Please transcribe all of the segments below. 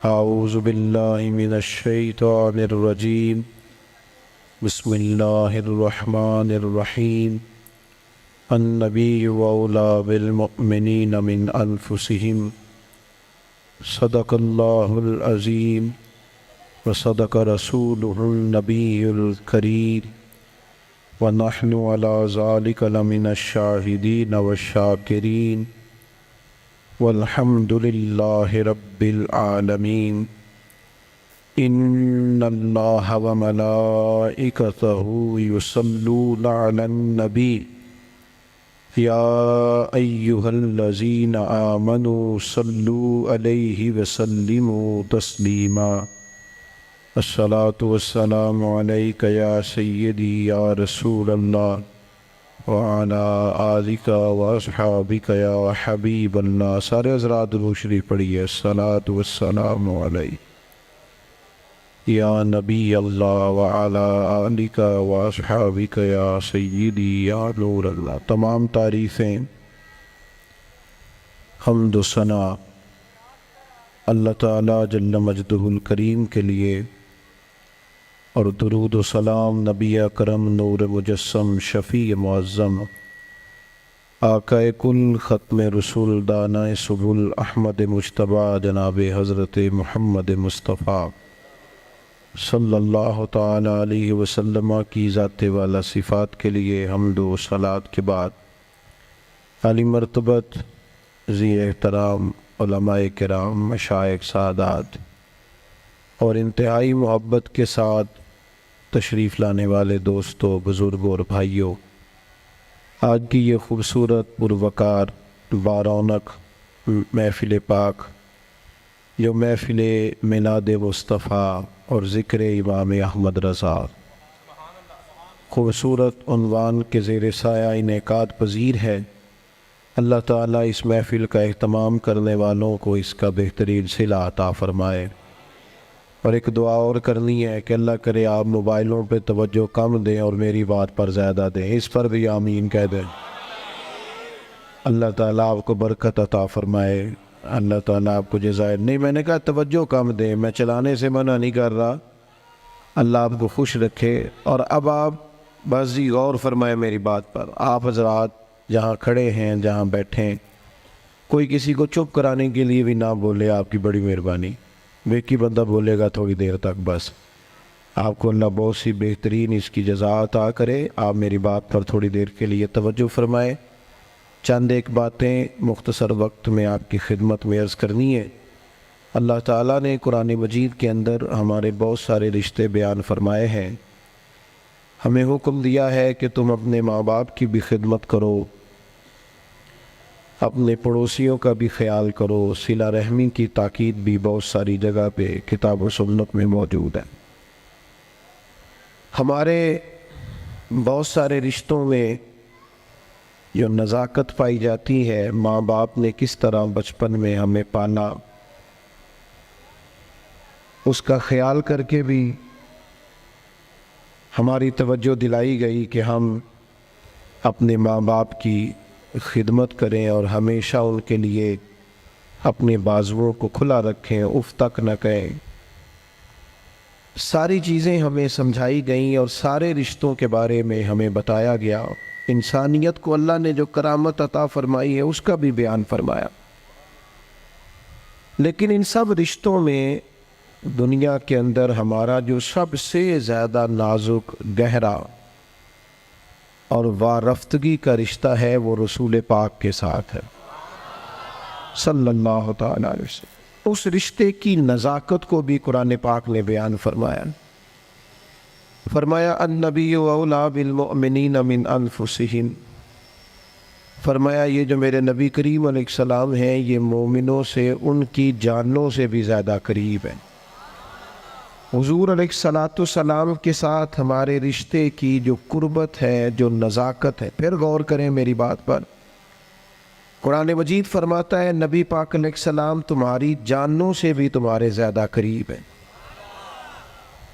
اعوذ باللہ من الشیطان الرجیم بسم اللہ الرحمن الرحیم النبی اولی بالمؤمنین من انفسہم صدق اللہ العظیم وصدق رسولہ النبی الکریم ونحن علی ذلک لمن الشاہدین والشاکرین والحمد للہ رب العالمین ان اللہ وملائکتہ یصلون علی النبی یا ایہا الذین آمنوا صلوا علیہ وسلموا تسلیما الصلاۃ والسلام علیک یا سیدی یا رسول اللہ وعلى آلک واصحابک یا حبیب اللہ۔ سارے حضرات درود شریف پڑھیے۔ الصلاۃ والسلام علیک یا نبی اللہ وعلى آلک واصحابک یا سیدی یا نور اللہ۔ تمام تعریفیں، حمد و ثنا اللہ تعالیٰ جل مجدہ الکریم کے لیے، اور درود و سلام نبی اکرم نور مجسم شفیع معظم آقا کل ختم رسول دانہ سبل احمد مجتبیٰ جناب حضرت محمد مصطفیٰ صلی اللہ تعالی علیہ وسلم کی ذات والا صفات کے لیے حمد و صلات کے بعد عالی مرتبت ذی احترام علماء کرام، مشائخ، سادات اور انتہائی محبت کے ساتھ تشریف لانے والے دوستوں، بزرگوں اور بھائیوں، آج کی یہ خوبصورت پروقار بارونق محفل پاک جو محفل میلاد مصطفیٰ اور ذکر امام احمد رضا خوبصورت عنوان کے زیر سایہ انعقاد پذیر ہے۔ اللہ تعالیٰ اس محفل کا اہتمام کرنے والوں کو اس کا بہترین صلہ عطا فرمائے، اور ایک دعا اور کرنی ہے کہ اللہ کرے آپ موبائلوں پہ توجہ کم دیں اور میری بات پر زیادہ دیں، اس پر بھی آمین کہہ دیں۔ اللہ تعالیٰ آپ کو برکت عطا فرمائے، اللہ تعالیٰ آپ کو جزائے۔ نہیں، میں نے کہا توجہ کم دیں، میں چلانے سے منع نہیں کر رہا، اللہ آپ کو خوش رکھے۔ اور اب آپ بس جی غور فرمائے میری بات پر۔ آپ حضرات جہاں کھڑے ہیں، جہاں بیٹھیں، کوئی کسی کو چپ کرانے کے لیے بھی نہ بولے، آپ کی بڑی مہربانی۔ بیکی بندہ بولے گا تھوڑی دیر تک، بس آپ کو اللہ بہت سی بہترین اس کی جزا عطا کرے۔ آپ میری بات پر تھوڑی دیر کے لیے توجہ فرمائیں۔ چند ایک باتیں مختصر وقت میں آپ کی خدمت میں عرض کرنی ہے۔ اللہ تعالیٰ نے قرآن مجید کے اندر ہمارے بہت سارے رشتے بیان فرمائے ہیں۔ ہمیں حکم دیا ہے کہ تم اپنے ماں باپ کی بھی خدمت کرو، اپنے پڑوسیوں کا بھی خیال کرو۔ صلہ رحمی کی تاکید بھی بہت ساری جگہ پہ کتاب و سنت میں موجود ہے۔ ہمارے بہت سارے رشتوں میں جو نزاکت پائی جاتی ہے، ماں باپ نے کس طرح بچپن میں ہمیں پالا، اس کا خیال کر کے بھی ہماری توجہ دلائی گئی کہ ہم اپنے ماں باپ کی خدمت کریں اور ہمیشہ ان کے لیے اپنے بازوؤں کو کھلا رکھیں، اف تک نہ کہیں۔ ساری چیزیں ہمیں سمجھائی گئیں اور سارے رشتوں کے بارے میں ہمیں بتایا گیا۔ انسانیت کو اللہ نے جو کرامت عطا فرمائی ہے اس کا بھی بیان فرمایا۔ لیکن ان سب رشتوں میں دنیا کے اندر ہمارا جو سب سے زیادہ نازک، گہرا اور وارفتگی کا رشتہ ہے وہ رسول پاک کے ساتھ ہے صلی اللہ تعالیٰ علیہ وسلم۔ اس رشتے کی نزاکت کو بھی قرآن پاک نے بیان فرمایا۔ فرمایا النبی اولی بالمؤمنین من انفسہم، فرمایا یہ جو میرے نبی کریم علیہ السلام ہیں یہ مومنوں سے ان کی جانوں سے بھی زیادہ قریب ہیں۔ حضور علیہ السلام کے ساتھ ہمارے رشتے کی جو قربت ہے، جو نزاکت ہے، پھر غور کریں میری بات پر۔ قرآن مجید فرماتا ہے نبی پاک علیہ السلام تمہاری جانوں سے بھی تمہارے زیادہ قریب ہیں۔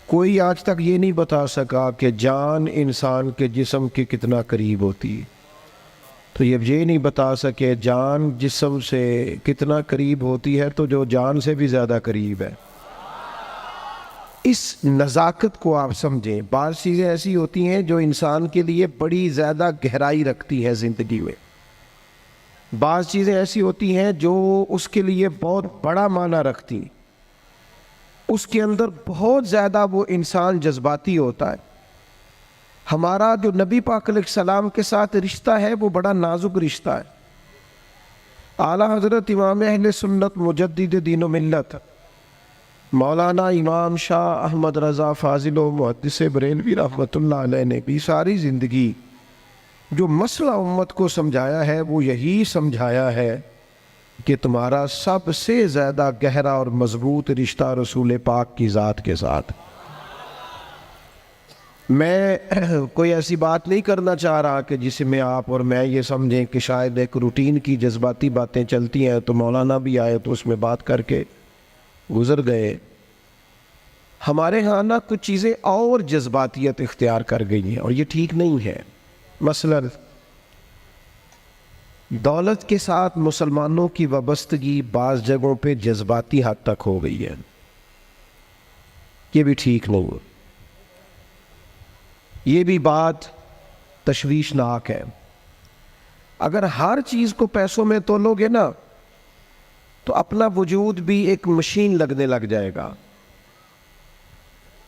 کوئی آج تک یہ نہیں بتا سکا کہ جان انسان کے جسم کے کتنا قریب ہوتی ہے، تو یہ نہیں بتا سکے جان جسم سے کتنا قریب ہوتی ہے، تو جو جان سے بھی زیادہ قریب ہے۔ اس نزاکت کو آپ سمجھیں۔ بعض چیزیں ایسی ہوتی ہیں جو انسان کے لیے بڑی زیادہ گہرائی رکھتی ہیں زندگی میں، بعض چیزیں ایسی ہوتی ہیں جو اس کے لیے بہت بڑا معنی رکھتی ہیں، اس کے اندر بہت زیادہ وہ انسان جذباتی ہوتا ہے۔ ہمارا جو نبی پاک علیہ السلام کے ساتھ رشتہ ہے وہ بڑا نازک رشتہ ہے۔ اعلیٰ حضرت امام اہل سنت مجدد دین و ملت مولانا امام شاہ احمد رضا فاضل و محدث بریلوی رحمۃ اللہ علیہ نے بھی ساری زندگی جو مسئلہ امت کو سمجھایا ہے وہ یہی سمجھایا ہے کہ تمہارا سب سے زیادہ گہرا اور مضبوط رشتہ رسول پاک کی ذات کے ساتھ۔ میں کوئی ایسی بات نہیں کرنا چاہ رہا کہ جس میں آپ اور میں یہ سمجھیں کہ شاید ایک روٹین کی جذباتی باتیں چلتی ہیں تو مولانا بھی آئے تو اس میں بات کر کے گزر گئے۔ ہمارے ہاں نا کچھ چیزیں اور جذباتیت اختیار کر گئی ہیں اور یہ ٹھیک نہیں ہے۔ مثلا دولت کے ساتھ مسلمانوں کی وابستگی بعض جگہوں پہ جذباتی حد تک ہو گئی ہے، یہ بھی ٹھیک نہیں ہے، یہ بھی بات تشویشناک ہے۔ اگر ہر چیز کو پیسوں میں تولو گے نا تو اپنا وجود بھی ایک مشین لگنے لگ جائے گا۔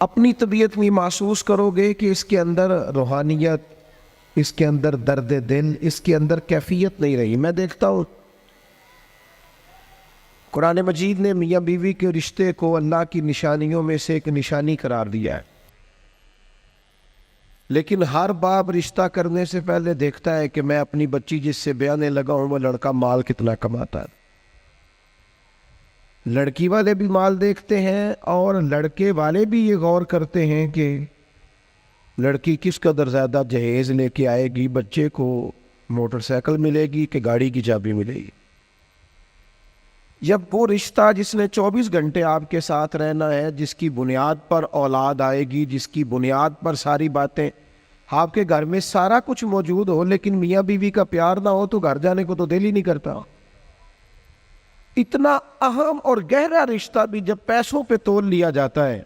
اپنی طبیعت میں محسوس کرو گے کہ اس کے اندر روحانیت، اس کے اندر درد دل، اس کے اندر کیفیت نہیں رہی۔ میں دیکھتا ہوں قرآن مجید نے میاں بیوی کے رشتے کو اللہ کی نشانیوں میں سے ایک نشانی قرار دیا ہے، لیکن ہر باپ رشتہ کرنے سے پہلے دیکھتا ہے کہ میں اپنی بچی جس سے بیانے لگا ہوں وہ لڑکا مال کتنا کماتا ہے۔ لڑکی والے بھی مال دیکھتے ہیں اور لڑکے والے بھی یہ غور کرتے ہیں کہ لڑکی کس قدر زیادہ جہیز لے کے آئے گی، بچے کو موٹر سائیکل ملے گی کہ گاڑی کی چابی ملے گی۔ جب وہ رشتہ جس نے 24 گھنٹے آپ کے ساتھ رہنا ہے، جس کی بنیاد پر اولاد آئے گی، جس کی بنیاد پر ساری باتیں، آپ کے گھر میں سارا کچھ موجود ہو لیکن میاں بیوی کا پیار نہ ہو تو گھر جانے کو تو دل ہی نہیں کرتا۔ اتنا اہم اور گہرا رشتہ بھی جب پیسوں پہ تول لیا جاتا ہے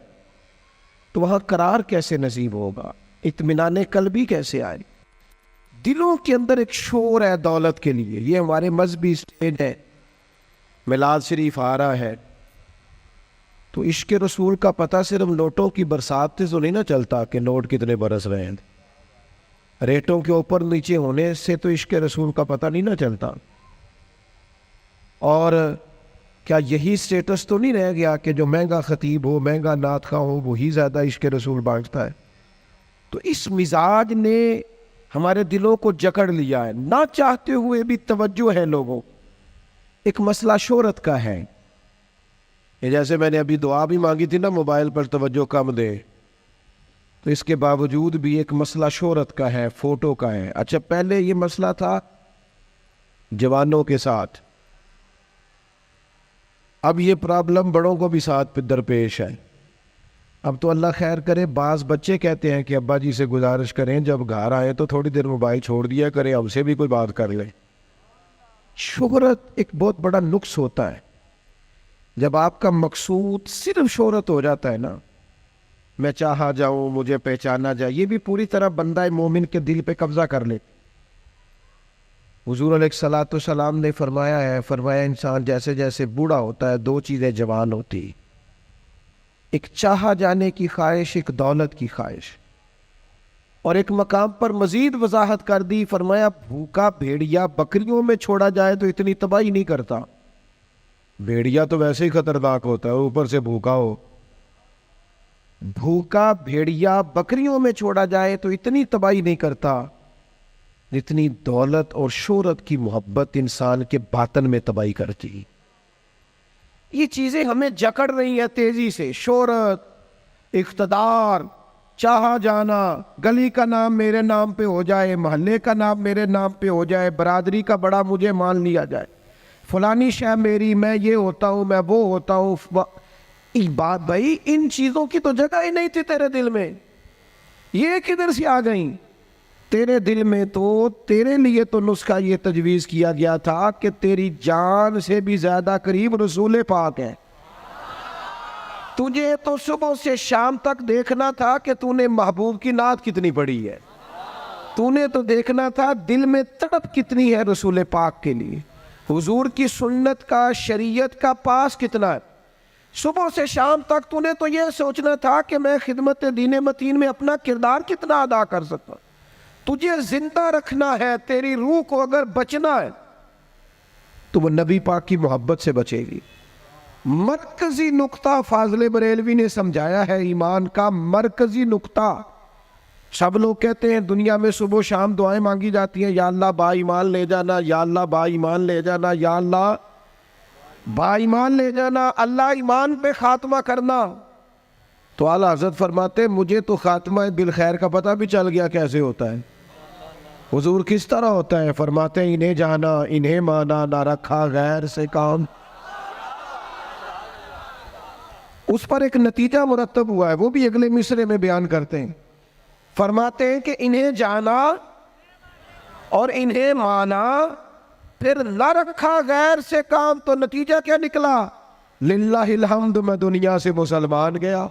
تو وہاں قرار کیسے نصیب ہوگا، اطمینان قلبی کیسے آئے؟ دلوں کے اندر ایک شور ہے دولت کے لیے۔ یہ ہمارے مذہبی سٹیج ہے، میلاد شریف آ رہا ہے تو عشق رسول کا پتہ صرف نوٹوں کی برسات سے تو نہیں نہ چلتا کہ نوٹ کتنے برس رہے ہیں، ریٹوں کے اوپر نیچے ہونے سے تو عشق رسول کا پتہ نہیں نہ چلتا۔ اور کیا یہی سٹیٹس تو نہیں رہ گیا کہ جو مہنگا خطیب ہو، مہنگا نعت خواں ہو، وہی زیادہ عشق رسول بانٹتا ہے؟ تو اس مزاج نے ہمارے دلوں کو جکڑ لیا ہے، نہ چاہتے ہوئے بھی توجہ ہے لوگوں۔ ایک مسئلہ شہرت کا ہے، یہ جیسے میں نے ابھی دعا بھی مانگی تھی نا موبائل پر توجہ کم دے، تو اس کے باوجود بھی ایک مسئلہ شہرت کا ہے، فوٹو کا ہے۔ اچھا پہلے یہ مسئلہ تھا جوانوں کے ساتھ، اب یہ پرابلم بڑوں کو بھی ساتھ درپیش ہے۔ اب تو اللہ خیر کرے، بعض بچے کہتے ہیں کہ ابا جی سے گزارش کریں جب گھر آئے تو تھوڑی دیر موبائل چھوڑ دیا کریں، ہم سے بھی کوئی بات کر لیں۔ شہرت ایک بہت بڑا نقص ہوتا ہے، جب آپ کا مقصود صرف شہرت ہو جاتا ہے نا، میں چاہا جاؤں، مجھے پہچانا جائے، یہ بھی پوری طرح بندہ مومن کے دل پہ قبضہ کر لے۔ حضور علیہ الصلوۃ والسلام نے فرمایا انسان جیسے جیسے بوڑھا ہوتا ہے دو چیزیں جوان ہوتی، ایک چاہا جانے کی خواہش، ایک دولت کی خواہش۔ اور ایک مقام پر مزید وضاحت کر دی، فرمایا بھوکا بھیڑیا بکریوں میں چھوڑا جائے تو اتنی تباہی نہیں کرتا، بھیڑیا تو ویسے ہی خطرناک ہوتا ہے، اوپر سے بھوکا ہو۔ بھوکا بھیڑیا بکریوں میں چھوڑا جائے تو اتنی تباہی نہیں کرتا جتنی دولت اور شہرت کی محبت انسان کے باطن میں تباہی کرتی۔ یہ چیزیں ہمیں جکڑ رہی ہیں تیزی سے، شہرت، اقتدار، چاہا جانا، گلی کا نام میرے نام پہ ہو جائے، محلے کا نام میرے نام پہ ہو جائے، برادری کا بڑا مجھے مان لیا جائے، فلانی شے میری، میں یہ ہوتا ہوں، میں وہ ہوتا ہوں۔ بات بھائی ان چیزوں کی تو جگہ ہی نہیں تھی تیرے دل میں، یہ کدھر سے آ گئیں؟ تیرے دل میں تو تیرے لیے تو نسخہ یہ تجویز کیا گیا تھا کہ تیری جان سے بھی زیادہ قریب رسول پاک ہے. تجھے تو صبح سے شام تک دیکھنا تھا کہ تو نے محبوب کی نعت کتنی پڑھی ہے، تو نے تو دیکھنا تھا دل میں تڑپ کتنی ہے رسول پاک کے لیے، حضور کی سنت کا شریعت کا پاس کتنا ہے. صبح سے شام تک تو نے تو یہ سوچنا تھا کہ میں خدمت دین متین میں اپنا کردار کتنا ادا کر سکتا ہوں. تجھے زندہ رکھنا ہے، تیری روح کو اگر بچنا ہے تو وہ نبی پاک کی محبت سے بچے گی. مرکزی نقطہ فاضل بریلوی نے سمجھایا ہے ایمان کا مرکزی نقطہ. سب لوگ کہتے ہیں دنیا میں صبح و شام دعائیں مانگی جاتی ہیں، یا اللہ با ایمان لے جانا، یا اللہ با ایمان لے جانا، یا اللہ با ایمان لے جانا، اللہ ایمان پہ خاتمہ کرنا. تو اعلیٰ حضرت فرماتے مجھے تو خاتمہ بالخیر کا پتہ بھی چل گیا کیسے ہوتا ہے. حضور کس طرح ہوتا ہے؟ فرماتے ہیں انہیں جانا انہیں مانا، نہ رکھا غیر سے کام. اس پر ایک نتیجہ مرتب ہوا ہے، وہ بھی اگلے مصرے میں بیان کرتے ہیں. فرماتے ہیں کہ انہیں جانا اور انہیں مانا، پھر نہ رکھا غیر سے کام، تو نتیجہ کیا نکلا؟ للہ الحمد میں دنیا سے مسلمان گیا.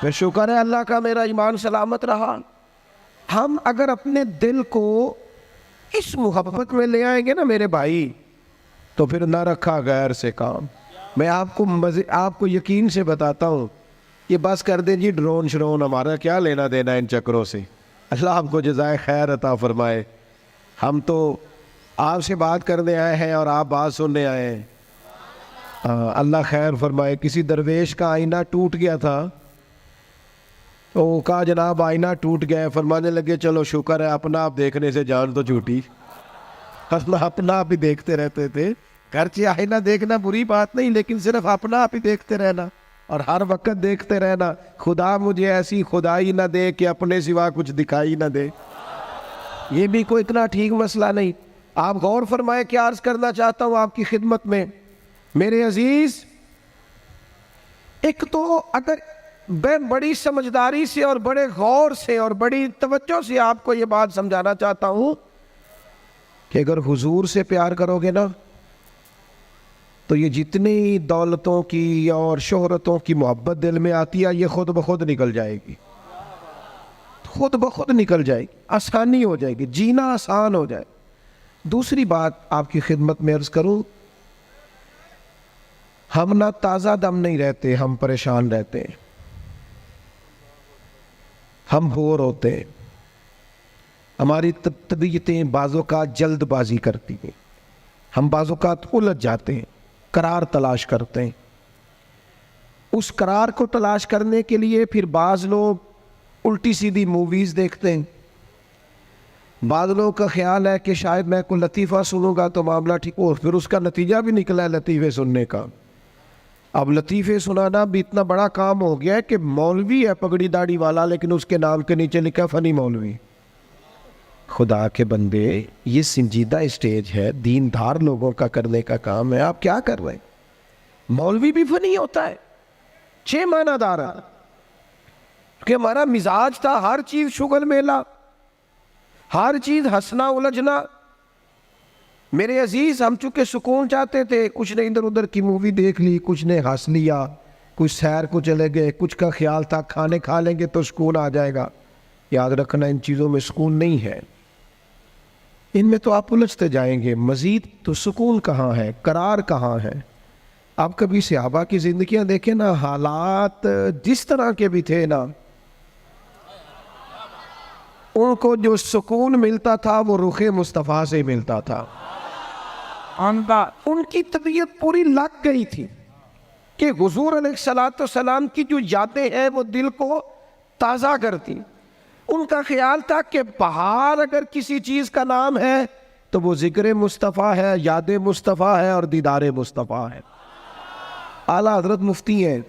پھر شکر ہے اللہ کا میرا ایمان سلامت رہا. ہم اگر اپنے دل کو اس محبت میں لے آئیں گے نا میرے بھائی، تو پھر نہ رکھا غیر سے کام. میں آپ کو یقین سے بتاتا ہوں، یہ بس کر دیں جی ڈرون شرون، ہمارا کیا لینا دینا ان چکروں سے. اللہ ہم کو جزائے خیر عطا فرمائے. ہم تو آپ سے بات کرنے آئے ہیں اور آپ بات سننے آئے ہیں. اللہ خیر فرمائے. کسی درویش کا آئینہ ٹوٹ گیا تھا، تو کہا جناب آئینہ ٹوٹ گیا. فرمانے لگے چلو شکر ہے اپنا آپ دیکھنے سے جان تو چھوٹی. اپنا آپ ہی دیکھتے رہتے تھے. گرچہ آئینہ دیکھنا بری بات نہیں، لیکن صرف اپنا آپ ہی دیکھتے رہنا اور ہر وقت دیکھتے رہنا. خدا مجھے ایسی خدائی نہ دے کہ اپنے سوا کچھ دکھائی نہ دے. یہ بھی کوئی اتنا ٹھیک مسئلہ نہیں. آپ غور فرمائے کیا عرض کرنا چاہتا ہوں آپ کی خدمت میں میرے عزیز. ایک تو اگر میں بڑی سمجھداری سے اور بڑے غور سے اور بڑی توجہ سے آپ کو یہ بات سمجھانا چاہتا ہوں کہ اگر حضور سے پیار کرو گے نا، تو یہ جتنی دولتوں کی اور شہرتوں کی محبت دل میں آتی ہے یہ خود بخود نکل جائے گی. خود بخود نکل جائے گی، آسانی ہو جائے گی، جینا آسان ہو جائے. دوسری بات آپ کی خدمت میں عرض کروں، ہم نہ تازہ دم نہیں رہتے، ہم پریشان رہتے ہیں، ہم بور ہوتے ہیں، ہماری طبیعتیں بعض اوقات جلد بازی کرتی ہیں، ہم بعض اوقات الجھ جاتے ہیں، قرار تلاش کرتے ہیں. اس قرار کو تلاش کرنے کے لیے پھر بعض لوگ الٹی سیدھی موویز دیکھتے ہیں. بعض لوگوں کا خیال ہے کہ شاید میں کوئی لطیفہ سنوں گا تو معاملہ ٹھیک ہو، پھر اس کا نتیجہ بھی نکلا ہے لطیفے سننے کا. اب لطیفے سنانا بھی اتنا بڑا کام ہو گیا ہے کہ مولوی ہے پگڑی داڑھی والا، لیکن اس کے نام کے نیچے لکھا فنی مولوی. خدا کے بندے، یہ سنجیدہ اسٹیج ہے، دیندار لوگوں کا کرنے کا کام ہے. آپ کیا کر رہے ہیں؟ مولوی بھی فنی ہوتا ہے، 6 معنی دار ہے کہ ہمارا مزاج تھا ہر چیز شغل میلہ، ہر چیز ہنسنا الجھنا. میرے عزیز ہم چونکہ سکون چاہتے تھے، کچھ نے ادھر ادھر کی مووی دیکھ لی، کچھ نے ہنس لیا، کچھ سیر کو چلے گئے، کچھ کا خیال تھا کھانے کھا لیں گے تو سکون آ جائے گا. یاد رکھنا ان چیزوں میں سکون نہیں ہے، ان میں تو آپ الجھتے جائیں گے. مزید تو سکون کہاں ہے، قرار کہاں ہے؟ آپ کبھی صحابہ کی زندگیاں دیکھیں نا، حالات جس طرح کے بھی تھے نا، ان کو جو سکون ملتا تھا وہ رخ مصطفیٰ سے ملتا تھا. ان کی طبیعت پوری لگ گئی تھی کہ حضور علیہ السلام کی جو یادیں ہیں وہ دل کو تازہ کرتی. ان کا خیال تھا کہ بہار اگر کسی چیز کا نام ہے تو وہ ذکر مصطفیٰ ہے، یاد مصطفیٰ ہے اور دیدار مصطفیٰ ہے. اعلیٰ حضرت مفتی ہیں،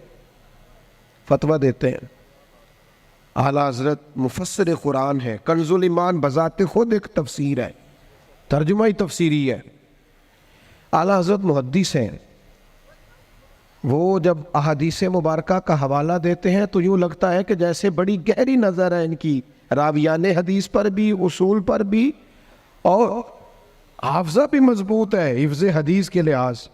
فتویٰ دیتے ہیں. اعلیٰ حضرت مفسر قرآن ہے، کنز الایمان بذات خود ایک تفسیر ہے، ترجمہ ہی تفسیری ہے. اعلیٰ حضرت محدث ہیں. وہ جب احادیث مبارکہ کا حوالہ دیتے ہیں تو یوں لگتا ہے کہ جیسے بڑی گہری نظر ہے ان کی، راویان حدیث پر بھی، اصول پر بھی، اور حافظہ بھی مضبوط ہے حفظ حدیث کے لحاظ،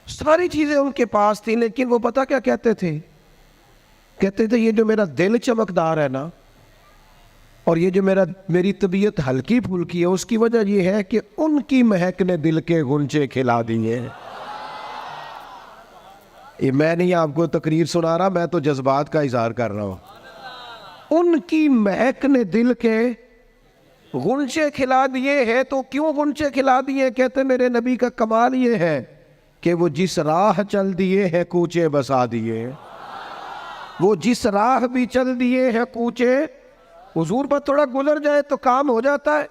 ساری چیزیں ان کے پاس تھیں. لیکن وہ پتہ کیا کہتے تھے؟ کہتے تھے یہ جو میرا دل چمکدار ہے نا، اور یہ جو میری طبیعت ہلکی پھلکی ہے، اس کی وجہ یہ ہے کہ ان کی مہک نے دل کے غنچے کھلا دیے. یہ میں نہیں آپ کو تقریر سنا رہا، میں تو جذبات کا اظہار کر رہا ہوں. ان کی مہک نے دل کے غنچے کھلا دیے ہیں. تو کیوں غنچے کھلا دیے؟ کہتے میرے نبی کا کمال یہ ہے کہ وہ جس راہ چل دیے ہیں کوچے بسا دیے. وہ جس راہ بھی چل دیے ہیں کوچے، حضور پر تھوڑا گزر جائے تو کام ہو جاتا ہے.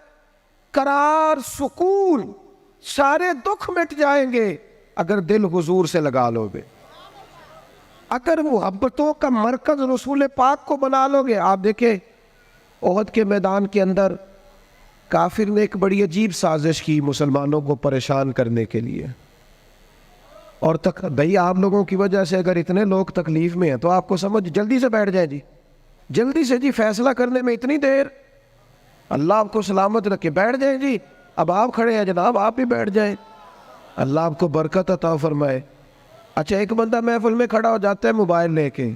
قرار، سکون، سارے دکھ مٹ جائیں گے اگر دل حضور سے لگا لو گے، اگر محبتوں کا مرکز رسول پاک کو بنا لو گے. آپ دیکھیں احد کے میدان کے اندر کافر نے ایک بڑی عجیب سازش کی مسلمانوں کو پریشان کرنے کے لیے. اور بھئی آپ لوگوں کی وجہ سے اگر اتنے لوگ تکلیف میں ہیں تو آپ کو سمجھ جلدی سے بیٹھ جائیں جی، جلدی سے جی، فیصلہ کرنے میں اتنی دیر، اللہ آپ کو سلامت رکھے، بیٹھ جائیں جی. اب آپ کھڑے ہیں جناب، آپ بھی بیٹھ جائیں، اللہ آپ کو برکت عطا فرمائے. اچھا ایک بندہ محفل میں کھڑا ہو جاتا ہے موبائل لے کے،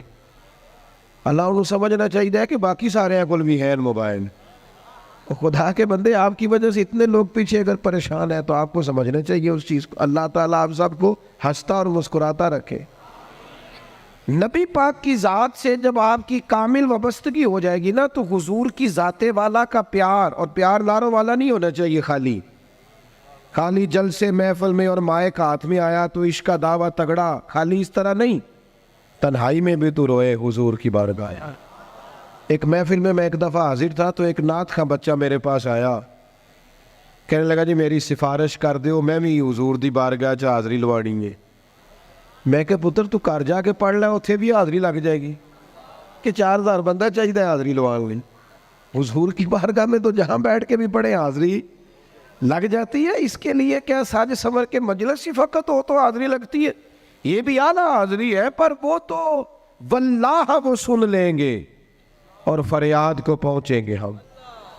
اللہ انہوں سمجھنا چاہیے کہ باقی سارے اکل بھی ہیں موبائل. خدا کے بندے آپ کی وجہ سے اتنے لوگ پیچھے اگر پریشان ہیں تو آپ کو سمجھنا چاہیے اس چیز کو. اللہ تعالیٰ آپ سب کو ہنستا اور مسکراتا رکھے. نبی پاک کی ذات سے جب آپ کی کامل وابستگی ہو جائے گی نا تو حضور کی ذات والا کا پیار، اور پیار لاروں والا نہیں ہونا چاہیے، خالی جلسے محفل میں اور مائک ہاتھ میں آیا تو عشق کا دعویٰ تگڑا، خالی اس طرح نہیں، تنہائی میں بھی تو روئے حضور کی بارگاہ آیا. ایک محفل میں ایک دفعہ حاضر تھا تو ایک نعت خواں بچہ میرے پاس آیا، کہنے لگا جی میری سفارش کر دیو، میں بھی حضور دی بارگاہ چ حاضری لوانی ہے. میں کہ پتر تو گھر جا کے پڑھ لے، اتنے بھی حاضری لگ جائے گی کہ 4000 بندہ چاہیے حاضری لوان لی. حضور کی بارگاہ میں تو جہاں بیٹھ کے بھی پڑھے حاضری لگ جاتی ہے. اس کے لیے کیا ساج سمر کے مجلس ہی فقط ہو تو حاضری لگتی ہے؟ یہ بھی اعلیٰ حاضری ہے، پر وہ تو واللہ وہ سن لیں گے اور فریاد کو پہنچیں گے ہم.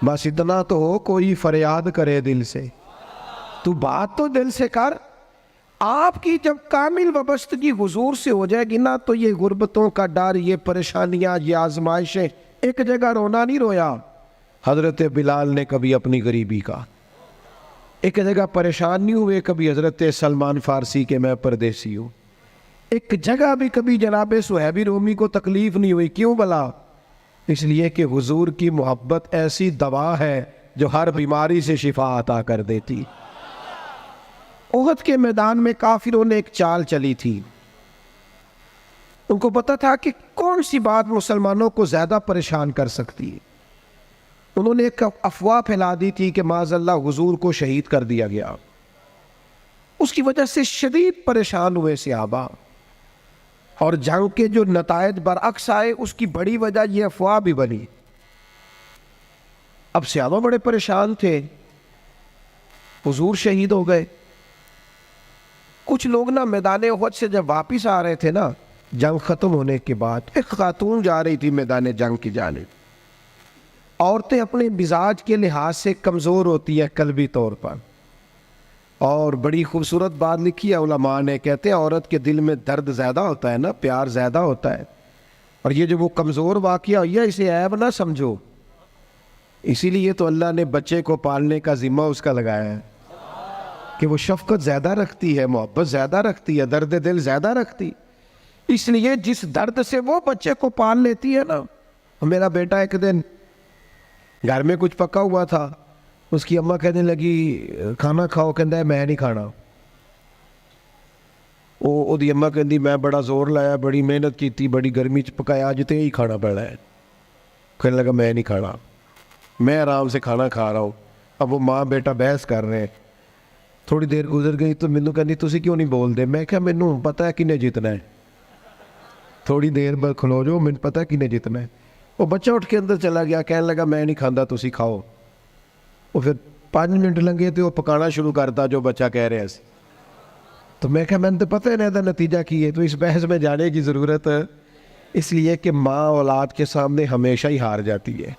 بس اتنا تو ہو، کوئی فریاد کرے دل سے، تو بات تو دل سے کر. آپ کی جب کامل وابستگی حضور سے ہو جائے گی نا تو یہ غربتوں کا ڈر، یہ پریشانیاں، یہ آزمائشیں، ایک جگہ رونا نہیں رویا حضرت بلال نے کبھی اپنی غریبی کا، ایک جگہ پریشان نہیں ہوئے کبھی حضرت سلمان فارسی کے میں پردیسی ہوں، ایک جگہ بھی کبھی جناب صہیب رومی کو تکلیف نہیں ہوئی. کیوں بلا؟ اس لیے کہ حضور کی محبت ایسی دوا ہے جو ہر بیماری سے شفا عطا کر دیتی. احد کے میدان میں کافروں نے ایک چال چلی تھی. ان کو پتا تھا کہ کون سی بات مسلمانوں کو زیادہ پریشان کر سکتی ہے. انہوں نے ایک افواہ پھیلا دی تھی کہ معاذ اللہ حضور کو شہید کر دیا گیا. اس کی وجہ سے شدید پریشان ہوئے صحابہ، اور جنگ کے جو نتائج برعکس آئے اس کی بڑی وجہ یہ افواہ بھی بنی. اب صحابہ بڑے پریشان تھے، حضور شہید ہو گئے. کچھ لوگ نا میدان احد سے جب واپس آ رہے تھے نا جنگ ختم ہونے کے بعد، ایک خاتون جا رہی تھی میدان جنگ کی جانب. عورتیں اپنے مزاج کے لحاظ سے کمزور ہوتی ہیں قلبی طور پر، اور بڑی خوبصورت بات لکھی ہے علماء نے، کہتے ہیں عورت کے دل میں درد زیادہ ہوتا ہے نا، پیار زیادہ ہوتا ہے، اور یہ جو وہ کمزور واقعہ ہوئی ہے اسے عیب نہ سمجھو. اسی لیے تو اللہ نے بچے کو پالنے کا ذمہ اس کا لگایا ہے کہ وہ شفقت زیادہ رکھتی ہے، محبت زیادہ رکھتی ہے، درد دل زیادہ رکھتی. اس لیے جس درد سے وہ بچے کو پال لیتی ہے نا. میرا بیٹا ایک دن گھر میں کچھ پکا ہوا تھا، اس کی اماں کہنے لگی کھانا کھاؤ، کہندا ہے میں نہیں کھانا. وہ دی اماں کہندی میں بڑا زور لایا، بڑی محنت کی، بڑی گرمی چ پکایا، اج تے ہی کھانا پڑا ہے. کہنے لگا میں نہیں کھانا، میں آرام سے کھانا کھا رہا ہوں. اب وہ ماں بیٹا بحث کر رہے ہیں. تھوڑی دیر گزر گئی تو مینوں کہندی تسی کیوں نہیں بول دے؟ میں کہا مینوں پتہ ہے کنے جیتنا ہے، تھوڑی دیر بعد کھلو جو، مینوں پتہ ہے کنے جیتنا ہے. وہ بچہ اٹھ کے اندر چلا گیا، کہنے لگا میں نہیں کھاندہ، تسی کھاؤ. وہ پھر 5 منٹ لگے تو وہ پکانا شروع کرتا جو بچہ کہہ رہے ہیں. تو میں کہا میں نے تو پتہ نہیں تھا نتیجہ کی ہے، تو اس بحث میں جانے کی ضرورت ہے، اس لیے کہ ماں اولاد کے سامنے ہمیشہ ہی ہار جاتی ہے.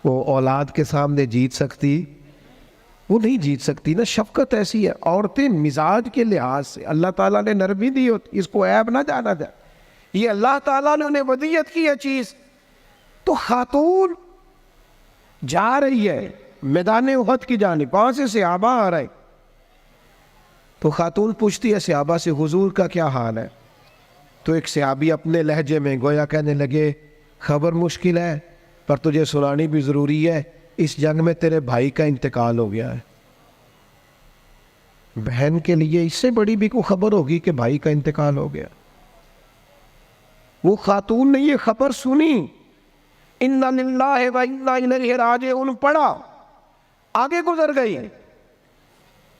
وہ اولاد کے سامنے جیت سکتی، وہ نہیں جیت سکتی نا. شفقت ایسی ہے. عورتیں مزاج کے لحاظ سے اللہ تعالیٰ نے نرمی دی ہوتی، اس کو عیب نہ جانا جائے، یہ اللہ تعالیٰ نے انہیں ودیت کی ہے چیز. تو خاتون جا رہی ہے میدان احد کی جانب، وہاں سے صحابہ آ رہے، تو خاتون پوچھتی ہے صحابہ سے حضور کا کیا حال ہے. تو ایک صحابی اپنے لہجے میں گویا کہنے لگے خبر مشکل ہے پر تجھے سنانی بھی ضروری ہے، اس جنگ میں تیرے بھائی کا انتقال ہو گیا ہے. بہن کے لیے اس سے بڑی بھی کوئی خبر ہوگی کہ بھائی کا انتقال ہو گیا. وہ خاتون نے یہ خبر سنی، اِنَّا لِلَّهِ وَإِنَّا إِلَيْهِ رَاجِعُونَ پڑھا، آگے گزر گئی.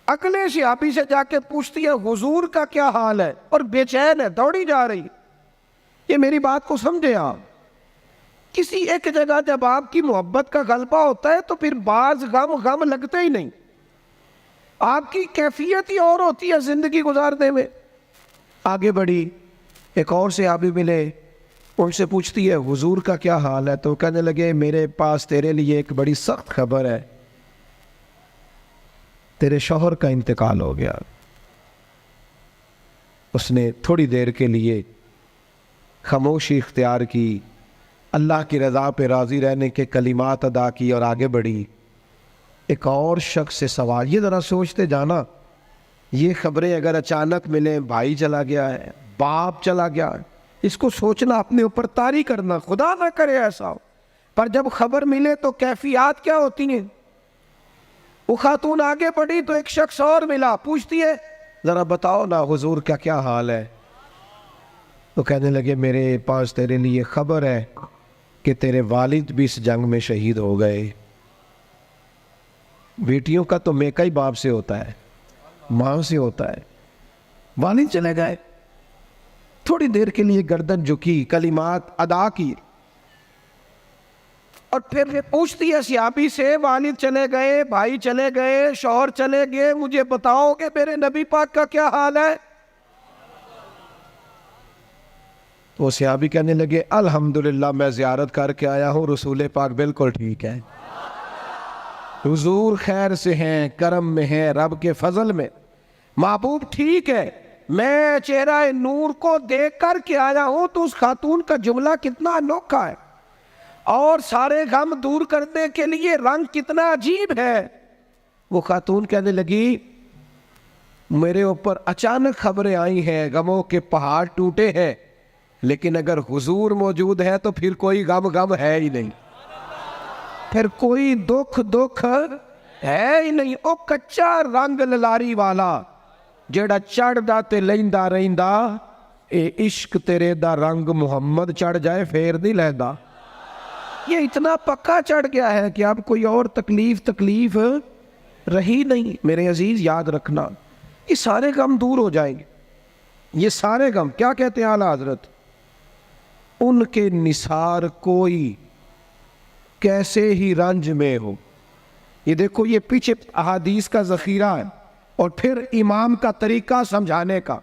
اگلے صحابی سے جا کے پوچھتی ہے حضور کا کیا حال ہے، اور بے چین ہے، دوڑی جا رہی. یہ میری بات کو سمجھے آپ. کسی ایک جگہ جب آپ کی محبت کا غلبہ ہوتا ہے تو پھر بعض غم لگتے ہی نہیں. آپ کی کیفیت ہی اور ہوتی ہے زندگی گزارنے میں. آگے بڑھی، ایک اور صحابی ملے، ان سے پوچھتی ہے حضور کا کیا حال ہے. تو کہنے لگے میرے پاس تیرے لیے ایک بڑی سخت خبر ہے، تیرے شوہر کا انتقال ہو گیا. اس نے تھوڑی دیر کے لیے خاموشی اختیار کی، اللہ کی رضا پہ راضی رہنے کے کلمات ادا کی اور آگے بڑھی. ایک اور شخص سے سوال، یہ ذرا سوچتے جانا، یہ خبریں اگر اچانک ملیں، بھائی چلا گیا ہے، باپ چلا گیا ہے، اس کو سوچنا، اپنے اوپر طاری کرنا، خدا نہ کرے ایسا ہو. پر جب خبر ملے تو کیفیات کیا ہوتی ہیں. وہ خاتون آگے بڑھی تو ایک شخص اور ملا، پوچھتی ہے ذرا بتاؤ نا حضور کا کیا حال ہے. تو کہنے لگے میرے پاس تیرے لیے خبر ہے کہ تیرے والد بھی اس جنگ میں شہید ہو گئے. بیٹیوں کا تو میکا ہی باپ سے ہوتا ہے، ماں سے ہوتا ہے. والد چلے گئے. تھوڑی دیر کے لیے گردن جھکی، کلمات ادا کی، اور پھر پوچھتی ہے صحابی سے والد چلے گئے، بھائی چلے گئے، شوہر چلے گئے، مجھے بتاؤ کہ میرے نبی پاک کا کیا حال ہے. تو صحابی کہنے لگے الحمدللہ میں زیارت کر کے آیا ہوں، رسول پاک بالکل ٹھیک ہے، حضور خیر سے ہیں، کرم میں ہیں، رب کے فضل میں، محبوب ٹھیک ہے. میں چہرہ نور کو دیکھ کر کے آیا ہوں. تو اس خاتون کا جملہ کتنا انوکھا ہے، اور سارے غم دور کرنے کے لیے رنگ کتنا عجیب ہے. وہ خاتون کہنے لگی میرے اوپر اچانک خبریں آئی ہیں، غموں کے پہاڑ ٹوٹے ہیں، لیکن اگر حضور موجود ہے تو پھر کوئی غم ہے ہی نہیں، پھر کوئی دکھ ہے ہی نہیں. او کچا رنگ للاری والا جیڑا چڑھدا تے لیندا رہندا، اے عشق تیرے دا رنگ محمد چڑھ جائے پھر نہیں لیندا. یہ اتنا پکا چڑھ گیا ہے کہ اب کوئی اور تکلیف رہی نہیں. میرے عزیز یاد رکھنا، یہ سارے غم دور ہو جائیں گے. یہ سارے غم کیا کہتے ہیں اعلیٰ حضرت، ان کے نثار کوئی کیسے ہی رنج میں ہو. یہ دیکھو، یہ پیچھے احادیث کا ذخیرہ ہے اور پھر امام کا طریقہ سمجھانے کا.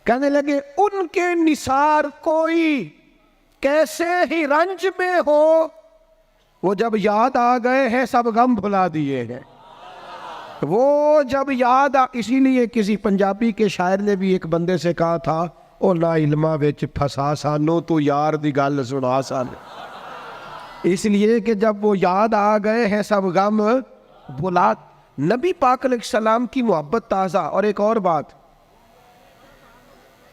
کہنے لگے ان کے نثار کوئی کیسے ہی رنج میں ہو، وہ جب یاد آ گئے ہیں سب غم بھلا دیے ہیں. وہ جب یاد اسی لیے کسی پنجابی کے شاعر نے بھی ایک بندے سے کہا تھا او نا علمہ وچ پھسا سانو تو یار دی گل سنا سانو. اس لیے کہ جب وہ یاد آ گئے ہیں سب غم بھلا. نبی پاک علیہ السلام کی محبت تازہ. اور ایک اور بات،